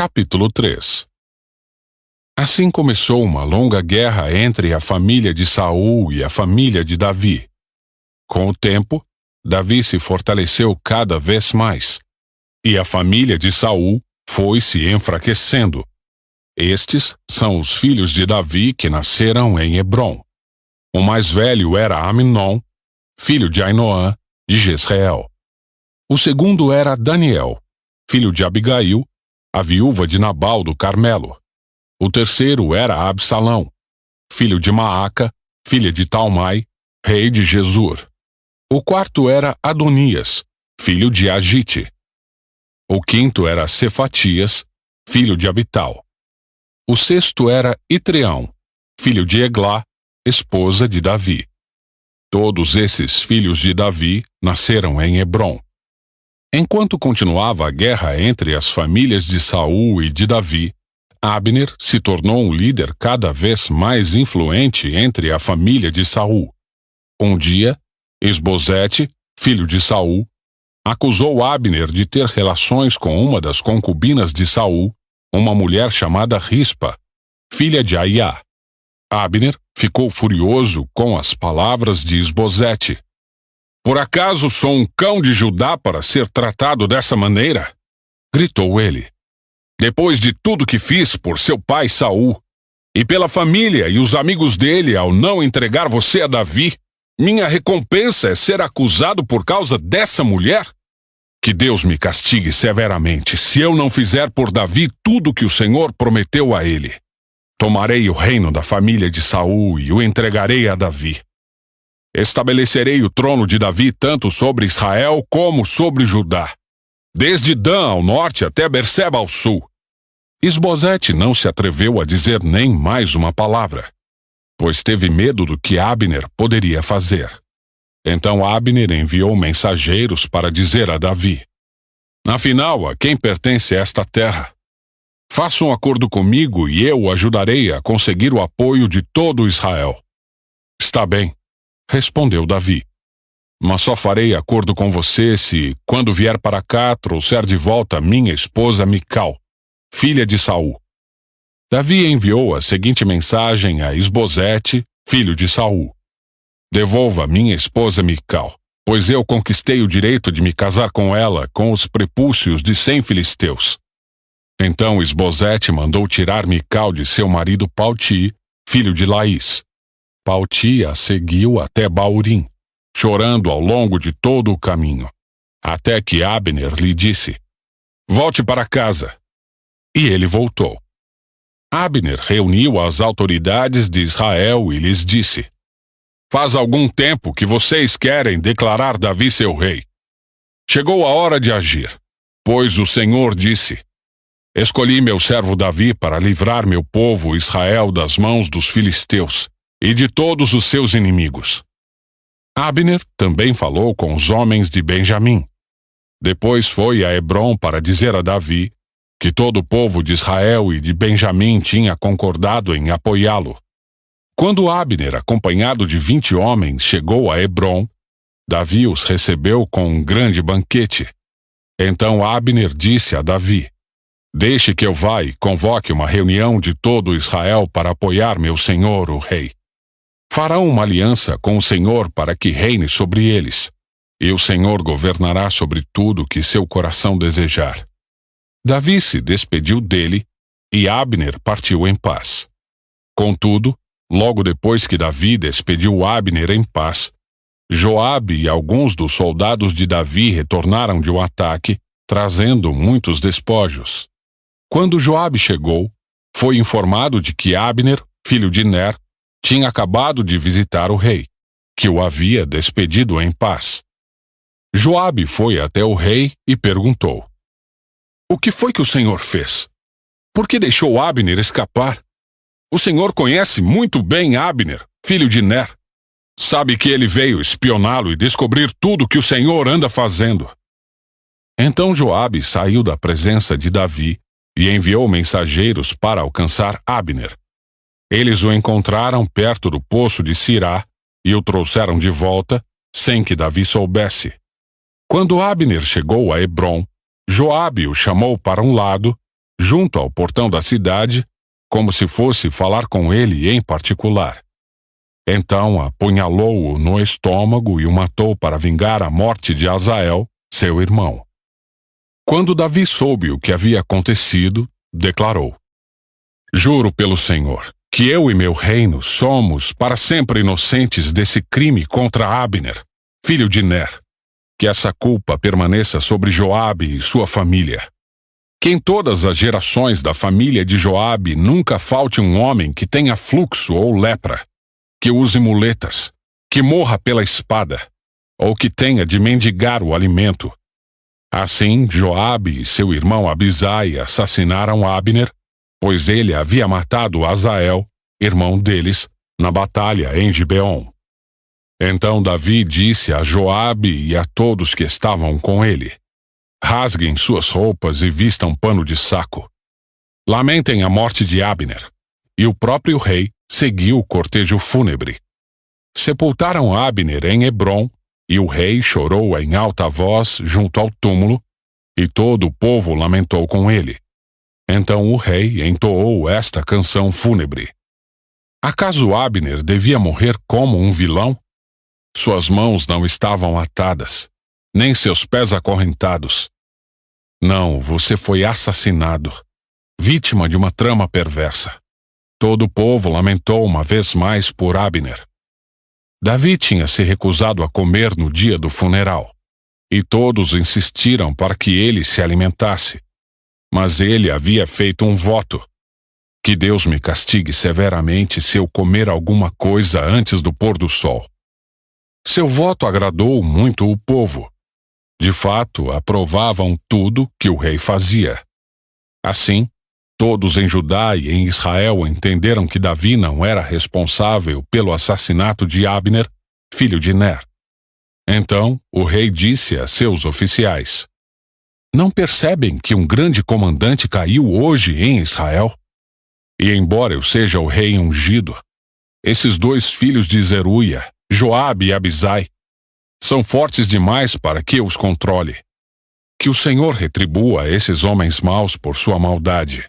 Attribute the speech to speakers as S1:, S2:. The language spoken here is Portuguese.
S1: Capítulo 3. Assim começou uma longa guerra entre a família de Saul e a família de Davi. Com o tempo, Davi se fortaleceu cada vez mais, e a família de Saul foi se enfraquecendo. Estes são os filhos de Davi que nasceram em Hebrom. O mais velho era Amnon, filho de Ainoã, de Jezreel. O segundo era Daniel, filho de Abigail, a viúva de Nabal do Carmelo. O terceiro era Absalão, filho de Maaca, filha de Talmai, rei de Gesur. O quarto era Adonias, filho de Agite. O quinto era Cefatias, filho de Abital. O sexto era Itreão, filho de Eglá, esposa de Davi. Todos esses filhos de Davi nasceram em Hebrom. Enquanto continuava a guerra entre as famílias de Saul e de Davi, Abner se tornou um líder cada vez mais influente entre a família de Saul. Um dia, Esbozete, filho de Saul, acusou Abner de ter relações com uma das concubinas de Saul, uma mulher chamada Rispa, filha de Aiá. Abner ficou furioso com as palavras de Esbozete. "Por acaso sou um cão de Judá para ser tratado dessa maneira?" gritou ele. "Depois de tudo que fiz por seu pai Saul, e pela família e os amigos dele ao não entregar você a Davi, minha recompensa é ser acusado por causa dessa mulher? Que Deus me castigue severamente se eu não fizer por Davi tudo que o Senhor prometeu a ele. Tomarei o reino da família de Saul e o entregarei a Davi. Estabelecerei o trono de Davi tanto sobre Israel como sobre Judá, desde Dan ao norte até Berseba ao sul." Esbozete não se atreveu a dizer nem mais uma palavra, pois teve medo do que Abner poderia fazer. Então Abner enviou mensageiros para dizer a Davi: "Afinal, a quem pertence esta terra? Faça um acordo comigo e eu o ajudarei a conseguir o apoio de todo Israel." "Está bem", respondeu Davi, "mas só farei acordo com você se, quando vier para cá, trouxer de volta minha esposa Mical, filha de Saul." Davi enviou a seguinte mensagem a Esbozete, filho de Saul: "Devolva minha esposa Mical, pois eu conquistei o direito de me casar com ela com os prepúcios de 100 filisteus." Então Esbozete mandou tirar Mical de seu marido Palti, filho de Laís. Palti a seguiu até Baurim, chorando ao longo de todo o caminho, até que Abner lhe disse: "Volte para casa." E ele voltou. Abner reuniu as autoridades de Israel e lhes disse: "Faz algum tempo que vocês querem declarar Davi seu rei. Chegou a hora de agir, pois o Senhor disse: Escolhi meu servo Davi para livrar meu povo Israel das mãos dos filisteus e de todos os seus inimigos." Abner também falou com os homens de Benjamim. Depois foi a Hebrom para dizer a Davi que todo o povo de Israel e de Benjamim tinha concordado em apoiá-lo. Quando Abner, acompanhado de 20 homens, chegou a Hebrom, Davi os recebeu com um grande banquete. Então Abner disse a Davi: "Deixe que eu vá e convoque uma reunião de todo Israel para apoiar meu senhor, o rei. Farão uma aliança com o Senhor para que reine sobre eles, e o Senhor governará sobre tudo que seu coração desejar." Davi se despediu dele e Abner partiu em paz. Contudo, logo depois que Davi despediu Abner em paz, Joabe e alguns dos soldados de Davi retornaram de um ataque, trazendo muitos despojos. Quando Joabe chegou, foi informado de que Abner, filho de Ner, tinha acabado de visitar o rei, que o havia despedido em paz. Joabe foi até o rei e perguntou: "O que foi que o Senhor fez? Por que deixou Abner escapar? O Senhor conhece muito bem Abner, filho de Ner. Sabe que ele veio espioná-lo e descobrir tudo que o Senhor anda fazendo." Então Joabe saiu da presença de Davi e enviou mensageiros para alcançar Abner. Eles o encontraram perto do poço de Sirá e o trouxeram de volta, sem que Davi soubesse. Quando Abner chegou a Hebrom, Joabe o chamou para um lado, junto ao portão da cidade, como se fosse falar com ele em particular. Então apunhalou-o no estômago e o matou para vingar a morte de Azael, seu irmão. Quando Davi soube o que havia acontecido, declarou: Juro pelo Senhor, que eu e meu reino somos para sempre inocentes desse crime contra Abner, filho de Ner. Que essa culpa permaneça sobre Joabe e sua família. Que em todas as gerações da família de Joabe nunca falte um homem que tenha fluxo ou lepra, que use muletas, que morra pela espada, ou que tenha de mendigar o alimento. Assim, Joabe e seu irmão Abisai assassinaram Abner, pois ele havia matado Azael, irmão deles, na batalha em Gibeon. Então Davi disse a Joabe e a todos que estavam com ele: Rasguem suas roupas e vistam pano de saco. Lamentem a morte de Abner. E o próprio rei seguiu o cortejo fúnebre. Sepultaram Abner em Hebrom, e o rei chorou em alta voz junto ao túmulo, e todo o povo lamentou com ele. Então o rei entoou esta canção fúnebre: Acaso Abner devia morrer como um vilão? Suas mãos não estavam atadas, nem seus pés acorrentados. Não, você foi assassinado, vítima de uma trama perversa. Todo o povo lamentou uma vez mais por Abner. Davi tinha se recusado a comer no dia do funeral, e todos insistiram para que ele se alimentasse. Mas ele havia feito um voto: que Deus me castigue severamente se eu comer alguma coisa antes do pôr do sol. Seu voto agradou muito o povo. De fato, aprovavam tudo que o rei fazia. Assim, todos em Judá e em Israel entenderam que Davi não era responsável pelo assassinato de Abner, filho de Ner. Então, o rei disse a seus oficiais: Não percebem que um grande comandante caiu hoje em Israel? E embora eu seja o rei ungido, esses dois filhos de Zeruia, Joabe e Abisai, são fortes demais para que eu os controle. Que o Senhor retribua esses homens maus por sua maldade.